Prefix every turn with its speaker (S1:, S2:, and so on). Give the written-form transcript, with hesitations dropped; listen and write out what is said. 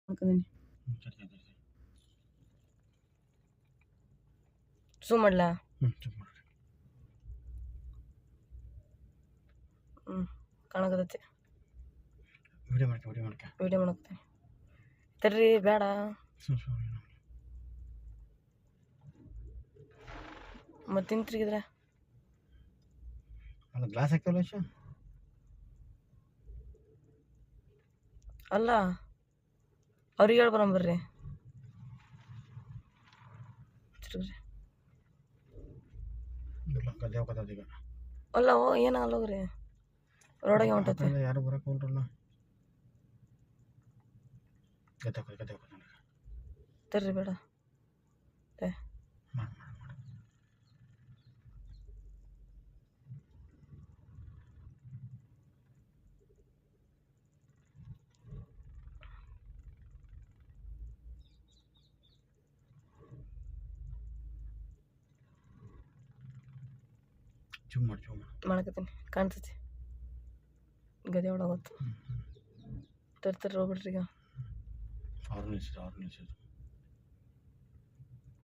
S1: ಮಾಡ್ಕೊಂಡಿನಿ
S2: ಸರಿ ಸರಿ ಸರಿ
S1: ಝೂಮ್ ಮಾಡ್ಲಾ
S2: ಚುಪ್ ಮಾಡ್ರಿ
S1: ಕಾಣಕತ್ತೈತಿ
S2: ವಿಡಿಯೋ ಮಾಡ್ಕೆ
S1: ವಿಡಿಯೋ ಮಾಡಕತ್ತೀನಿ ತರ್ರಿ ಬೇಡ ಮತ್ತೆ ತಿಂತ್ರಿಗಿದ್ರೆ
S2: ಅಲ್ಲ ಗ್ಲಾಸ್ ಹಾಕ್ಯವಲ್ಲ
S1: ಅಲ್ಲ ಅವ್ರಿಗೆ ಹೇಳ್ಬರಂಬರ್ರಿ ತಿರ್ಗ್ರಿ
S2: ಗದ್ದೆ ಹೋಗತ್ತದ ಈಗ
S1: ಅಲ್ಲ ಓ ಏನಾಗಲ್ಲ ಹೋಗ್ರಿ ರೋಡಾಗೆ ಹೊಂಟೈತಿ
S2: ಯಾರು ಬರಕ್ಕೆ ಹೋಗ್ರಲ್ಲ ಗದ್ದೆ ಹೋಗತ್ತ
S1: ತರ್ರಿ ಬೇಡ
S2: ಮಾಡಿ ಚುಮ್ ಮಾಡಿ
S1: ಮಾಡಕತ್ತೀನಿ ಕಾಣ್ತೈತಿ ಗದೆ ಒಳಗೋತ್ತು ತರ್ರಿ ಹೋಗ್ಬಿಡ್ರಿ ಈಗ
S2: ಅವ್ರು ನಿಲ್ಸಿದ್ರು